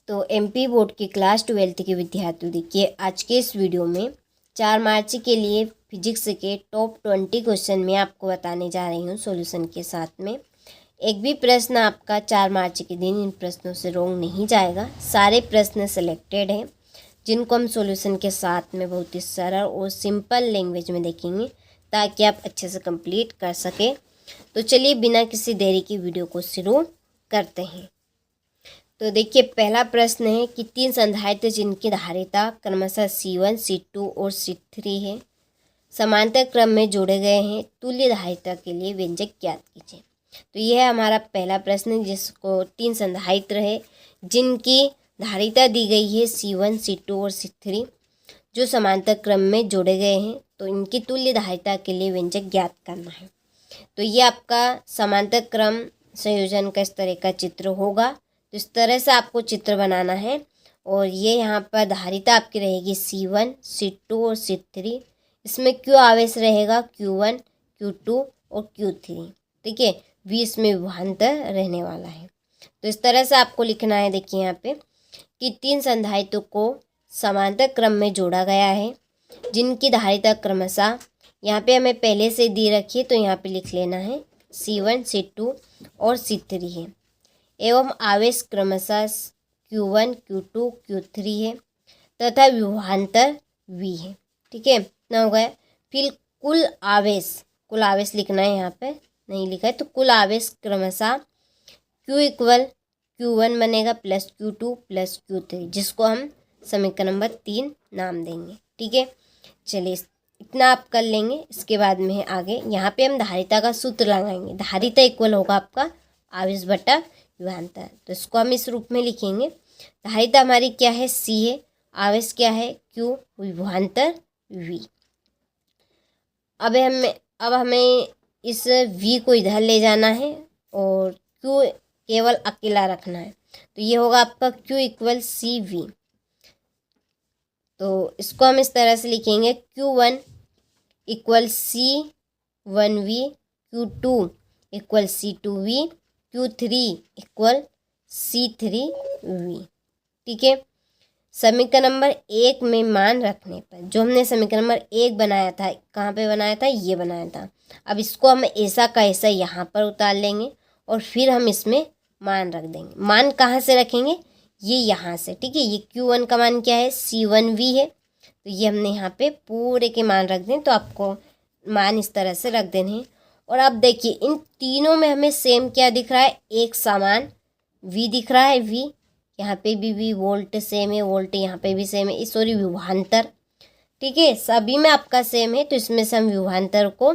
तो MP board के class 12th के विद्यार्थी देखिए आज के इस वीडियो में 4 मार्च के लिए फिजिक्स के टॉप 20 क्वेश्चन में आपको बताने जा रही हूँ सॉल्यूशन के साथ में। एक भी प्रश्न आपका 4 मार्च के दिन इन प्रश्नों से रॉन्ग नहीं जाएगा। सारे प्रश्न सिलेक्टेड हैं जिनको हम सॉल्यूशन के साथ में बहुत ही सरल और सिंपल लैंग्वेज में देखेंगे ताकि आप अच्छे से कंप्लीट कर सकें। तो चलिए बिना किसी देरी की वीडियो को शुरू करते हैं। तो देखिए पहला प्रश्न है कि 3 संधारित्र जिनकी धारिता क्रमशः C1, C2 और C3 है समांतर क्रम में जोड़े गए हैं, तुल्य धारिता के लिए व्यंजक ज्ञात कीजिए। तो यह है हमारा पहला प्रश्न जिसको 3 संधारित्र है जिनकी धारिता दी गई है C1, C2 और C3 जो समांतर क्रम में जोड़े गए हैं, तो इनकी तुल्य धारिता के लिए व्यंजक ज्ञात करना है। तो ये आपका समांतर क्रम संयोजन का इस तरह का चित्र होगा। तो इस तरह से आपको चित्र बनाना है और ये यहाँ पर धारिता आपकी रहेगी C1, C2 और C3। इसमें Q आवेश रहेगा Q1, Q2 और Q3। ठीक है, V इसमें विभवांतर रहने वाला है। तो इस तरह से आपको लिखना है। देखिए यहाँ पे कि 3 संधारित्रों को समांतर क्रम में जोड़ा गया है जिनकी धारिता क्रमशः यहाँ पे हमें पहले से दी रखी है, तो यहाँ पे लिख लेना है C1, C2 और C3 है एवं आवेश क्रमशः Q1, Q2, Q3 है तथा विभवांतर V है। ठीक है, ना हो गया। फिर कुल आवेश लिखना है, यहाँ पे नहीं लिखा है, तो कुल आवेश क्रमशः Q इक्वल Q1 बनेगा प्लस Q2 प्लस Q3 जिसको हम समीकरण नंबर 3 नाम देंगे। ठीक है, चलिए इतना आप कर लेंगे। इसके बाद में आगे यहाँ पे हम धारिता का सूत्र लगाएंगे। धारिता इक्वल होगा आपका आवेश बटा विभवांतर। तो इसको हम इस रूप में लिखेंगे। धारिता हमारी क्या है C है, आवेश क्या है Q, विभवांतर V। अब हमें इस V को इधर ले जाना है और Q केवल अकेला रखना है। तो ये होगा आपका Q इक्वल CV। तो इसको हम इस तरह से लिखेंगे Q1 equal C1V, Q2 equal C2V, Q3 equal C3V। ठीक है, समीकरण नंबर 1 में मान रखने पर जो हमने समीकरण नंबर 1 बनाया था, कहाँ पे बनाया था, ये बनाया था। अब इसको हम ऐसा का ऐसा यहाँ पर उतार लेंगे और फिर हम इसमें मान रख देंगे। मान कहाँ से रखेंगे, ये यहाँ से। ठीक है, ये Q1 का मान क्या है C1V है, तो ये हमने यहाँ पे पूरे के मान रख दें। तो आपको मान इस तरह से रख देने हैं। और अब देखिए इन तीनों में हमें सेम क्या दिख रहा है, एक समान V दिख रहा है। V यहाँ पे भी V, वोल्ट सेम है, वोल्ट यहाँ पे भी सेम है, सॉरी विभवांतर। ठीक है, सभी में आपका सेम है, तो इसमें से हम विभवांतर को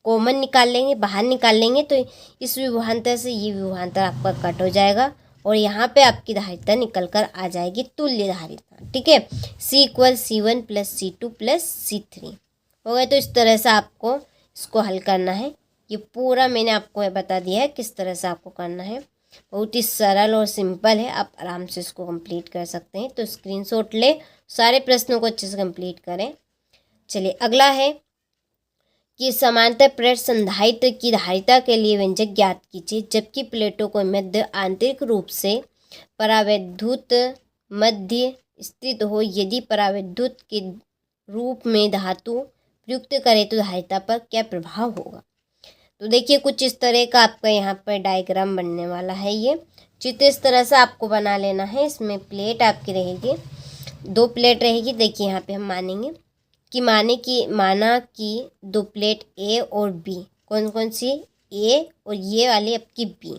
कॉमन निकाल लेंगे, बाहर निकाल लेंगे। तो इस विभवांतर से ये विभवांतर आपका कट हो जाएगा और यहाँ पे आपकी धारिता निकल कर आ जाएगी तुल्य धारिता। ठीक है, C equal C1 plus C2 plus C3 हो गया। तो इस तरह से आपको इसको हल करना है। ये पूरा मैंने आपको बता दिया है किस तरह से आपको करना है। बहुत ही सरल और सिंपल है, आप आराम से इसको कंप्लीट कर सकते हैं। तो स्क्रीनशॉट ले, सारे प्रश्नों को अच्छे से कंप्लीट करें। चलिए अगला है कि समांतर प्लेट संधारित्र की धारिता के लिए व्यंजक ज्ञात कीजिए जबकि प्लेटों को मध्य आंतरिक रूप से परावैद्युत मध्य स्थित हो। यदि परावैद्युत के रूप में धातु प्रयुक्त करें तो धारिता पर क्या प्रभाव होगा। तो देखिए कुछ इस तरह का आपका यहाँ पर डायग्राम बनने वाला है। ये चित्र इस तरह से आपको बना लेना है। इसमें प्लेट आपकी रहेगी, 2 प्लेट रहेगी। देखिए यहाँ पे हम मानेंगे कि माना कि 2 प्लेट A और B, कौन कौन सी, A और ये वाली आपकी B,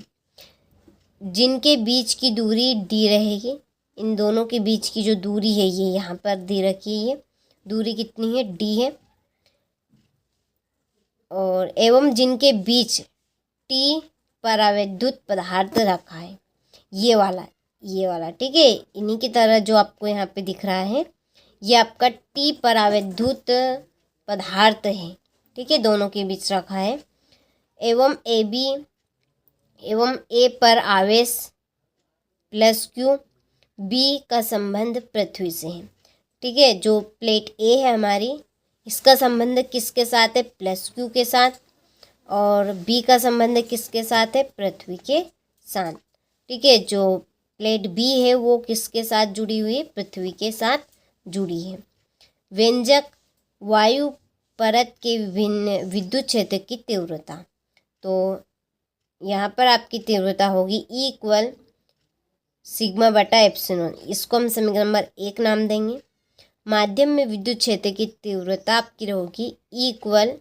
जिनके बीच की दूरी D रहेगी। इन दोनों के बीच की जो दूरी है ये यहाँ पर दे रखी है, ये दूरी कितनी है, D है। और एवं जिनके बीच T परावैद्युत पदार्थ रखा है, ये वाला। ठीक है, इन्हीं की तरह जो आपको यहाँ पे दिख रहा है ये आपका T परावैद्युत पदार्थ है। ठीक है, दोनों के बीच रखा है। एवं A पर आवेश प्लस Q, B का संबंध पृथ्वी से है। ठीक है, जो प्लेट A है हमारी, इसका संबंध किसके साथ है, प्लस Q के साथ, और B का संबंध किसके साथ है, पृथ्वी के साथ। ठीक है, जो प्लेट बी है वो किसके साथ जुड़ी हुई है? पृथ्वी के साथ जुड़ी है। व्यंजक वायु परत के विभिन्न विद्युत क्षेत्र की तीव्रता, तो यहाँ पर आपकी तीव्रता होगी E इक्वल सिग्मा बटा एप्सिलॉन, इसको हम समीकरण नंबर 1 नाम देंगे। माध्यम में विद्युत क्षेत्र की तीव्रता आपकी होगी E इक्वल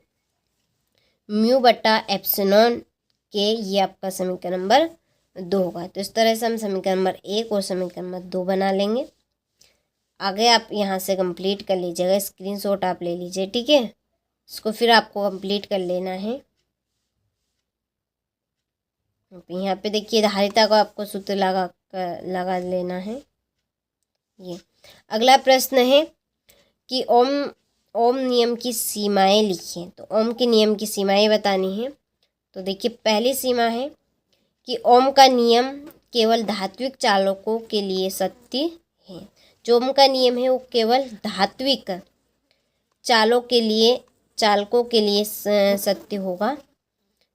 म्यू बटा एप्सिलॉन के, ये आपका समीकरण नंबर 2 होगा। तो इस तरह से हम समीकरण नंबर 1 और समीकरण नंबर 2 बना लेंगे। आगे आप यहाँ से कंप्लीट कर लीजिएगा, स्क्रीनशॉट आप ले लीजिए, ठीक है। इसको फिर आपको कंप्लीट कर लेना है। यहाँ पे देखिए धारिता को आपको सूत्र लगा लेना है। ये अगला प्रश्न है कि ओम नियम की सीमाएं लिखिए। तो ओम के नियम की सीमाएं बतानी है। तो देखिए पहली सीमा है कि ओम का नियम केवल धात्विक चालकों के लिए सत्य है। जो ओम का नियम है वो केवल धात्विक चालकों के लिए सत्य होगा।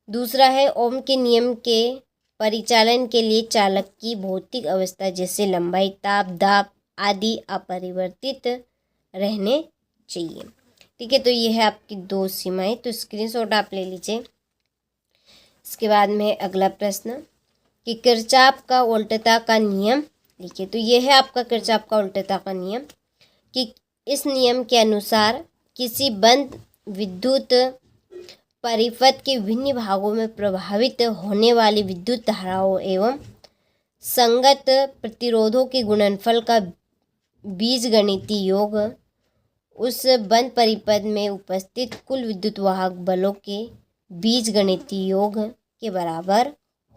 दूसरा है ओम के नियम के परिचालन के लिए चालक की भौतिक अवस्था जैसे लंबाई, ताप, दाब आदि अपरिवर्तित रहने चाहिए, ठीक है। तो ये है आपकी 2 सीमाएं। तो स्क्रीनशॉट आप ले लीजिए। इसके बाद में अगला प्रश्न कि किरचॉफ का उल्टता का नियम लिखिए। तो ये है आपका किरचॉफ का उल्टता का नियम कि इस नियम के अनुसार किसी बंद विद्युत परिपथ के विभिन्न भागों में प्रभावित होने वाली विद्युत धाराओं एवं संगत प्रतिरोधों के गुणनफल का बीजगणितीय योग उस बंद परिपथ में उपस्थित कुल विद्युत वाहक बलों के बीजगणितीय योग के बराबर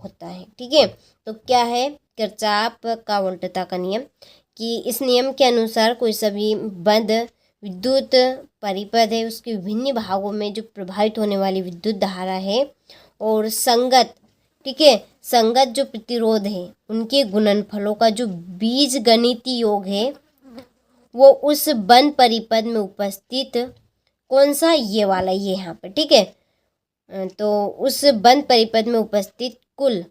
होता है, ठीक है। तो क्या है किरचॉफ का उल्टता का नियम कि इस नियम के अनुसार कोई सभी बंद विद्युत परिपथ है उसके विभिन्न भागों में जो प्रभावित होने वाली विद्युत धारा है और संगत, ठीक है, संगत जो प्रतिरोध है उनके गुणनफलों का जो बीजगणितीय योग है वो उस बंद परिपथ में उपस्थित कौन सा, ये वाला, ये यहाँ पर, ठीक है। तो उस बंद परिपथ में उपस्थित कुल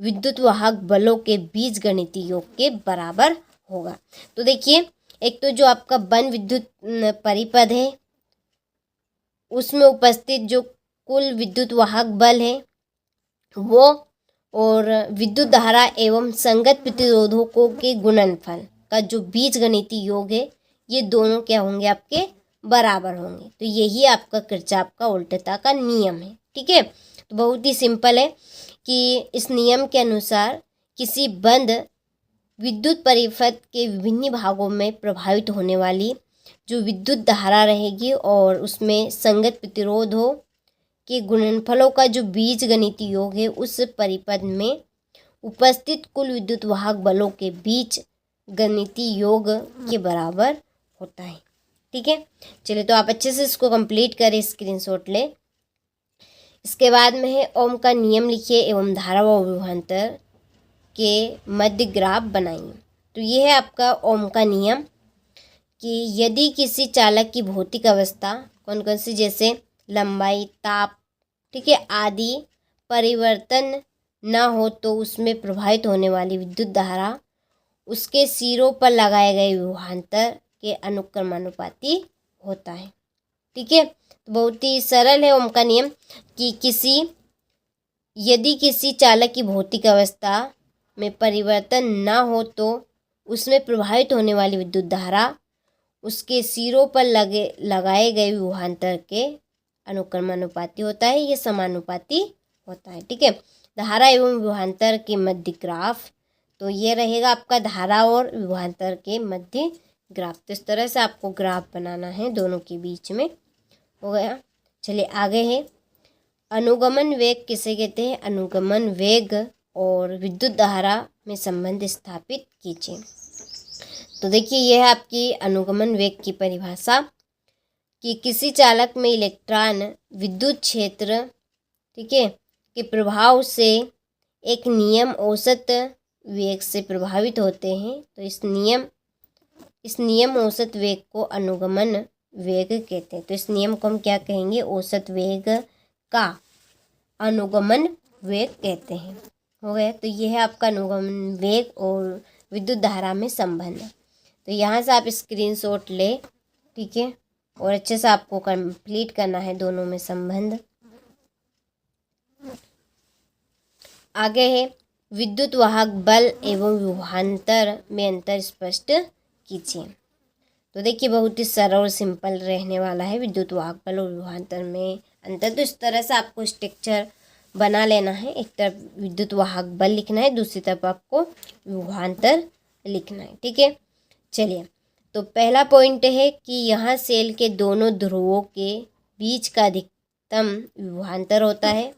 विद्युत वाहक बलों के बीजगणितीय योग के बराबर होगा। तो देखिए एक तो जो आपका बंद विद्युत परिपथ है उसमें उपस्थित जो कुल विद्युत वाहक बल है वो और विद्युत धारा एवं संगत प्रतिरोधों के गुणनफल का जो बीजगणितीय योग है ये दोनों क्या होंगे, आपके बराबर होंगे। तो यही आपका किरचॉफ का उल्टता का नियम है, ठीक है। तो बहुत ही सिंपल है कि इस नियम के अनुसार किसी बंद विद्युत परिपथ के विभिन्न भागों में प्रभावित होने वाली जो विद्युत धारा रहेगी और उसमें संगत प्रतिरोध हो के गुणनफलों का जो बीजगणितीय योग है उस परिपथ में उपस्थित कुल विद्युत वाहक बलों के बीच गणितीय योग के बराबर होता है, ठीक है। चलिए तो आप अच्छे से इसको कंप्लीट करें, स्क्रीनशॉट ले। इसके बाद में है ओम का नियम लिखिए एवं धारा व विभवांतर के मध्य ग्राफ बनाइए। तो ये है आपका ओम का नियम कि यदि किसी चालक की भौतिक अवस्था कौन कौन सी, जैसे लंबाई, ताप, ठीक है, आदि परिवर्तन ना हो तो उसमें प्रभावित होने वाली विद्युत धारा उसके सिरों पर लगाए गए विभवांतर के अनुक्रमानुपाती होता है, ठीक है। तो बहुत ही सरल है ओम का नियम कि यदि किसी चालक की भौतिक अवस्था में परिवर्तन ना हो तो उसमें प्रभावित होने वाली विद्युत धारा उसके सिरों पर लगाए गए विभवांतर के अनुक्रमानुपाती होता है, ये समानुपाती होता है, ठीक है। धारा एवं विभवांतर के मध्य ग्राफ, तो ये रहेगा आपका धारा और विभवांतर के मध्य ग्राफ। तो इस तरह से आपको ग्राफ बनाना है दोनों के बीच में, हो गया। चलिए आगे है अनुगमन वेग किसे कहते हैं। अनुगमन वेग और विद्युत धारा में संबंध स्थापित कीजिए। तो देखिए यह है आपकी अनुगमन वेग की परिभाषा कि किसी चालक में इलेक्ट्रॉन विद्युत क्षेत्र, ठीक है, के प्रभाव से एक नियम औसत वेग से प्रभावित होते हैं। तो इस नियम औसत वेग को अनुगमन वेग कहते हैं। तो इस नियम को हम क्या कहेंगे, औसत वेग का अनुगमन वेग कहते हैं, हो गया। तो ये है आपका अनुगमन वेग और विद्युत धारा में संबंध। तो यहाँ से आप स्क्रीनशॉट ले, ठीक है, और अच्छे से आपको कंप्लीट करना है दोनों में संबंध। आगे है विद्युत वाहक बल एवं विभवांतर में अंतर स्पष्ट कीजिए। तो देखिए बहुत ही सरल और सिंपल रहने वाला है विद्युत वाहक बल और विभवांतर में अंतर। तो इस तरह से आपको स्ट्रक्चर बना लेना है। एक तरफ विद्युत वाहक बल लिखना है, दूसरी तरफ आपको विभवांतर लिखना है, ठीक है। चलिए, तो पहला पॉइंट है कि यहाँ सेल के दोनों ध्रुवों के बीच का अधिकतम विभवांतर होता है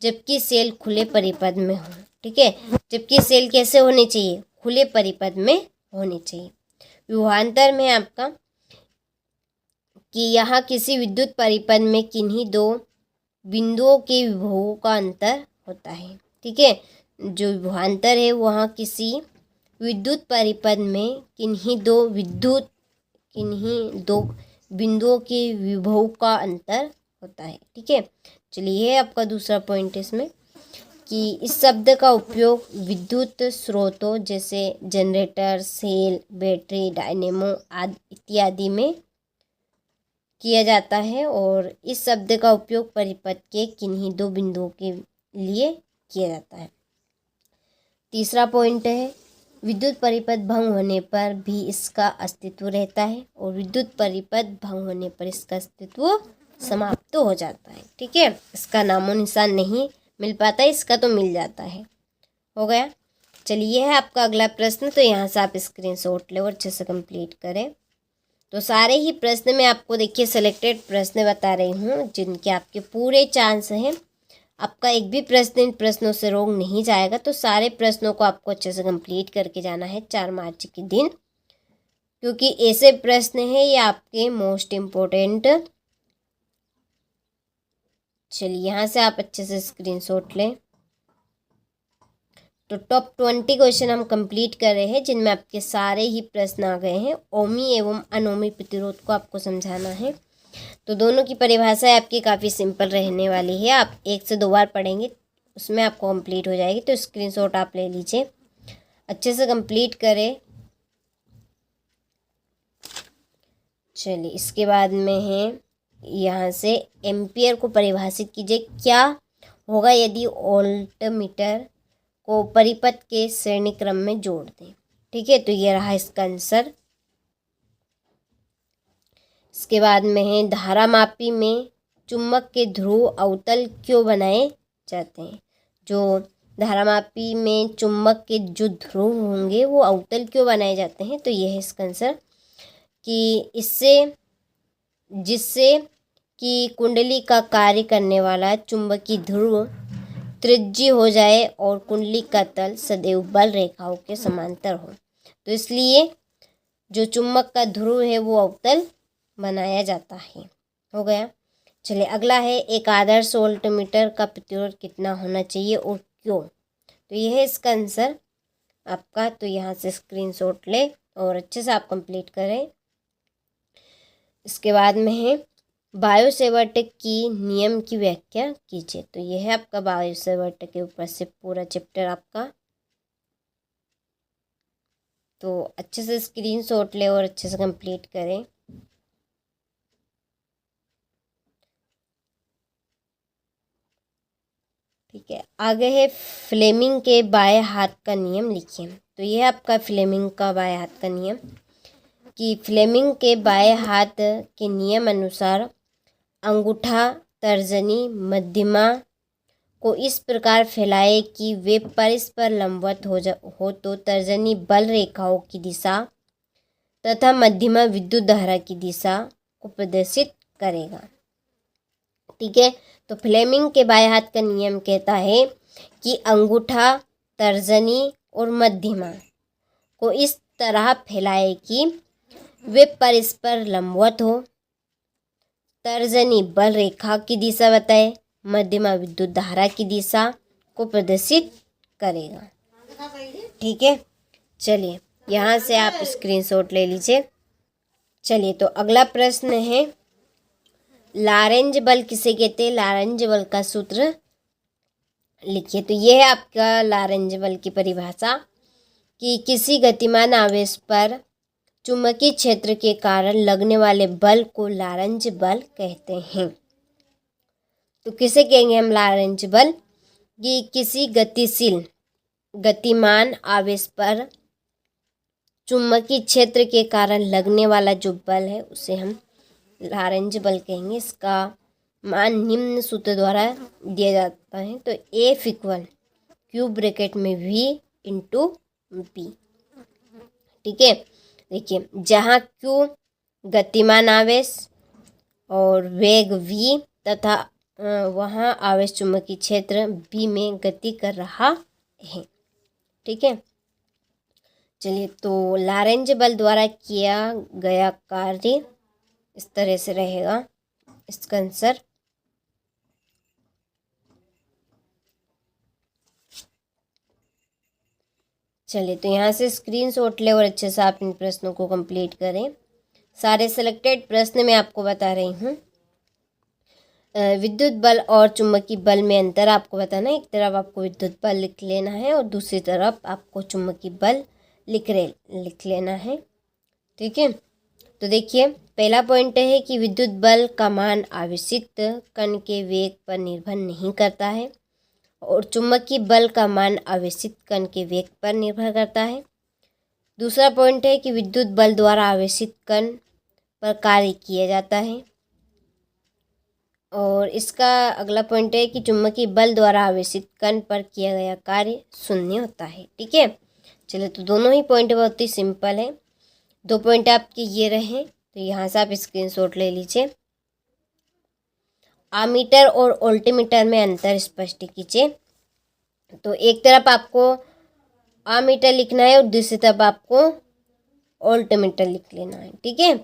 जबकि सेल खुले परिपथ में हो, ठीक है। जबकि सेल कैसे होनी चाहिए? खुले परिपथ में होनी चाहिए। विभवांतर में आपका कि यहाँ किसी विद्युत परिपथ में किन्हीं दो बिंदुओं के विभवों का अंतर होता है, ठीक है। जो विभवांतर है वहाँ किसी विद्युत परिपथ में किन्हीं दो बिंदुओं के विभव का अंतर होता है, ठीक है। चलिए, ये आपका दूसरा पॉइंट इसमें कि इस शब्द का उपयोग विद्युत स्रोतों जैसे जनरेटर, सेल, बैटरी, डायनेमो आदि इत्यादि में किया जाता है और इस शब्द का उपयोग परिपथ के किन्हीं दो बिंदुओं के लिए किया जाता है। तीसरा पॉइंट है विद्युत परिपथ भंग होने पर भी इसका अस्तित्व रहता है और विद्युत परिपथ भंग होने पर इसका अस्तित्व समाप्त हो जाता है, ठीक है। इसका नामो निशान नहीं मिल पाता है, इसका तो मिल जाता है। हो गया। चलिए, है आपका अगला प्रश्न। तो यहाँ से आप स्क्रीनशॉट ले और अच्छे से कंप्लीट करें। तो सारे ही प्रश्न में आपको देखिए सेलेक्टेड प्रश्न बता रही हूँ जिनके आपके पूरे चांस हैं। आपका एक भी प्रश्न इन प्रश्नों से रोक नहीं जाएगा। तो सारे प्रश्नों को आपको अच्छे से कंप्लीट करके जाना है 4 मार्च के दिन, क्योंकि ऐसे प्रश्न हैं ये आपके मोस्ट इम्पोर्टेंट। चलिए, यहाँ से आप अच्छे से स्क्रीनशॉट लें। तो टॉप 20 क्वेश्चन हम कंप्लीट कर रहे हैं जिनमें आपके सारे ही प्रश्न आ गए हैं। ओमी एवं अनोमी प्रतिरोध को आपको समझाना है। तो दोनों की परिभाषा आपकी काफ़ी सिंपल रहने वाली है। आप 1 से 2 बार पढ़ेंगे, उसमें आपको कंप्लीट हो जाएगी। तो स्क्रीनशॉट आप ले लीजिए, अच्छे से कंप्लीट करें। चलिए, इसके बाद में है यहाँ से एम्पियर को परिभाषित कीजिए। क्या होगा यदि वोल्टमीटर को परिपथ के श्रेणी क्रम में जोड़ दें, ठीक है। तो ये रहा इसका आंसर। इसके बाद में है धारामापी में चुंबक के ध्रुव अवतल क्यों बनाए जाते हैं। जो धारामापी में चुंबक के जो ध्रुव होंगे वो अवतल क्यों बनाए जाते हैं। तो ये है इसका आंसर कि जिससे कि कुंडली का कार्य करने वाला चुंबकीय ध्रुव त्रिज्यीय हो जाए और कुंडली का तल सदैव बल रेखाओं के समांतर हो। तो इसलिए जो चुंबक का ध्रुव है वो अवतल बनाया जाता है। हो गया। चलिए, अगला है एक आदर्श वोल्टमीटर का प्रतिरोध कितना होना चाहिए और क्यों। तो यह है इसका आंसर आपका। तो यहाँ से स्क्रीनशॉट ले और अच्छे से आप कंप्लीट करें। इसके बाद में है बायो-सेवर्ट की नियम की व्याख्या कीजिए। तो यह है आपका बायो-सेवर्ट के ऊपर से पूरा चैप्टर आपका। तो अच्छे से स्क्रीनशॉट ले और अच्छे से कंप्लीट करें। ठीक है, आगे है फ्लेमिंग के बाएं हाथ का नियम लिखिए। तो यह आपका फ्लेमिंग का बाएं हाथ का नियम कि फ्लेमिंग के बाएं हाथ के नियम अनुसार अंगूठा तर्जनी मध्यमा को इस प्रकार फैलाए कि वे परस्पर लंबवत हो तो तर्जनी बल रेखाओं की दिशा तथा मध्यमा विद्युत धारा की दिशा को प्रदर्शित करेगा, ठीक है। तो फ्लेमिंग के बाएं हाथ का नियम कहता है कि अंगूठा तर्जनी और मध्यमा को इस तरह फैलाए कि वे परस्पर लंबवत हो, तर्जनी बल रेखा की दिशा बताए, मध्यमा विद्युत धारा की दिशा को प्रदर्शित करेगा, ठीक है। चलिए, यहाँ से आप स्क्रीनशॉट ले लीजिए। चलिए, तो अगला प्रश्न है लॉरेंज बल किसे कहते हैं। लॉरेंज बल का सूत्र लिखिए। तो ये है आपका लारेंज बल की परिभाषा कि किसी गतिमान आवेश पर चुंबकीय क्षेत्र के कारण लगने वाले बल को लारेंज बल कहते हैं। तो किसे कहेंगे हम लारेंज बल? कि किसी गतिशील गतिमान आवेश पर चुंबकीय क्षेत्र के कारण लगने वाला जो बल है उसे हम लारेंज बल कहेंगे। इसका मान निम्न सूत्र द्वारा दिया जाता है। तो F इक्वल क्यू ब्रैकेट में V इंटू पी। ठीक है, देखिए जहाँ Q गतिमान आवेश और वेग V तथा वहाँ आवेश चुंबकीय क्षेत्र B में गति कर रहा है। ठीक है, चलिए तो लारेंज बल द्वारा किया गया कार्य इस तरह से रहेगा इसका आंसर। चलिए तो यहाँ से स्क्रीनशॉट ले और अच्छे से आप इन प्रश्नों को कंप्लीट करें। सारे सिलेक्टेड प्रश्न मैं आपको बता रही हूँ। विद्युत बल और चुंबकीय बल में अंतर आपको बताना है। एक तरफ आपको विद्युत बल लिख लेना है और दूसरी तरफ आपको चुंबकीय बल लिख लेना है। ठीक है, तो देखिए पहला पॉइंट है कि विद्युत बल का मान आवेशित कण के वेग पर निर्भर नहीं करता है और चुंबकीय बल का मान आवेशित कण के वेग पर निर्भर करता है। दूसरा पॉइंट है कि विद्युत बल द्वारा आवेशित कण पर कार्य किया जाता है। और इसका अगला पॉइंट है कि चुंबकीय बल द्वारा आवेशित कण पर किया गया कार्य शून्य होता है। ठीक है, चलिए तो दोनों ही पॉइंट बहुत ही सिंपल है। दो पॉइंट आपके ये रहे, तो यहाँ से आप स्क्रीनशॉट ले लीजिए। आमीटर और वोल्टमीटर में अंतर स्पष्ट कीजिए। तो एक तरफ आपको आमीटर लिखना है और दूसरी तरफ आपको वोल्टमीटर लिख लेना है। ठीक है,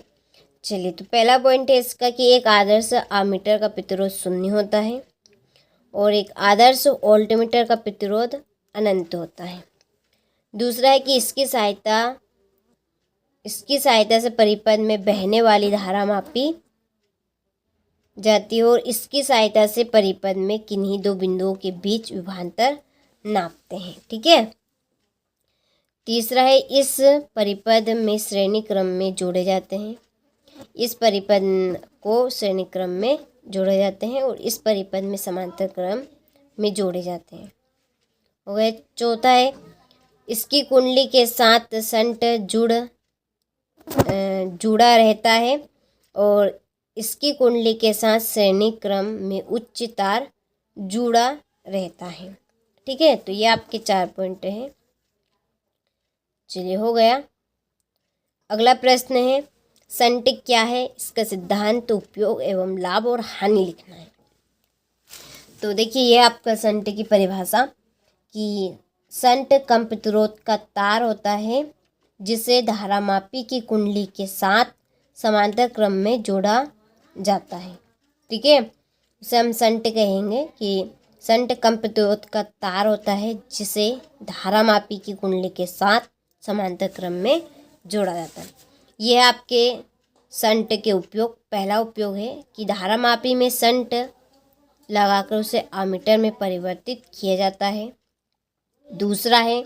चलिए तो पहला पॉइंट है इसका कि एक आदर्श आमीटर का प्रतिरोध शून्य होता है और एक आदर्श वोल्टमीटर का प्रतिरोध अनंत होता है। दूसरा है कि इसकी सहायता से परिपथ में बहने वाली धारा मापी जाती है और इसकी सहायता से परिपथ में किन्हीं दो बिंदुओं के बीच विभवांतर नापते हैं। ठीक है, तीसरा है इस परिपथ में श्रेणी क्रम में जोड़े जाते हैं। इस परिपथ को श्रेणी क्रम में जोड़े जाते हैं और इस परिपथ में समांतर क्रम में जोड़े जाते हैं। हो गया। चौथा है इसकी कुंडली के साथ शंट जुड़ा रहता है और इसकी कुंडली के साथ श्रेणी क्रम में उच्च तार जुड़ा रहता है। ठीक है, तो ये आपके 4 पॉइंट हैं। चलिए हो गया। अगला प्रश्न है शंट क्या है, इसका सिद्धांत, उपयोग एवं लाभ और हानि लिखना है। तो देखिए ये आपका शंट की परिभाषा कि शंट कम प्रतिरोध का तार होता है जिसे धारामापी की कुंडली के साथ समांतर क्रम में जोड़ा जाता है। ठीक है, उसे हम शंट कहेंगे कि शंट कम प्रतिरोध का तार होता है जिसे धारामापी की कुंडली के साथ समांतर क्रम में जोड़ा जाता है। यह आपके शंट के उपयोग। पहला उपयोग है कि धारामापी में शंट लगाकर उसे आमीटर में परिवर्तित किया जाता है। दूसरा है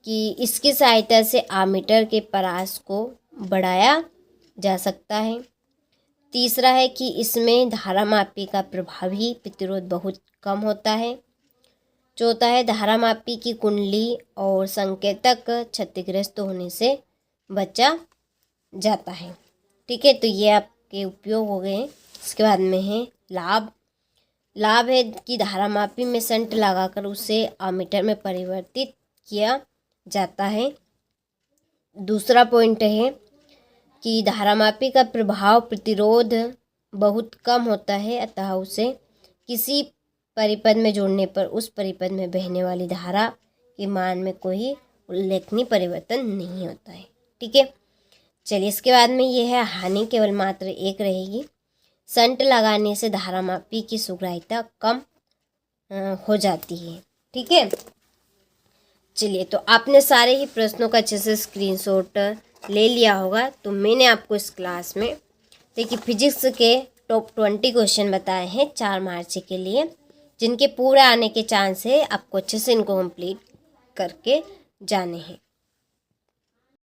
कि इसकी सहायता से आमीटर के परास को बढ़ाया जा सकता है। तीसरा है कि इसमें धारामापी का प्रभावी प्रतिरोध बहुत कम होता है। चौथा है धारामापी की कुंडली और संकेतक क्षतिग्रस्त होने से बचा जाता है। ठीक है, तो ये आपके उपयोग हो गए। इसके बाद में है लाभ। लाभ है कि धारामापी में शंट लगाकर उसे आमीटर में परिवर्तित किया जाता है। दूसरा पॉइंट है कि धारामापी का प्रभाव प्रतिरोध बहुत कम होता है, अतः उसे किसी परिपथ में जोड़ने पर उस परिपथ में बहने वाली धारा के मान में कोई उल्लेखनीय परिवर्तन नहीं होता है। ठीक है, चलिए इसके बाद में ये है हानि, केवल मात्र एक रहेगी। शंट लगाने से धारामापी की सुग्राह्यता कम हो जाती है। ठीक है, चलिए तो आपने सारे ही प्रश्नों का अच्छे से स्क्रीनशॉट ले लिया होगा। तो मैंने आपको इस क्लास में देखिए फिजिक्स के टॉप 20 क्वेश्चन बताए हैं 4 मार्च के लिए। जिनके पूरे आने के चांस है, आपको अच्छे से इनको कंप्लीट करके जाने हैं।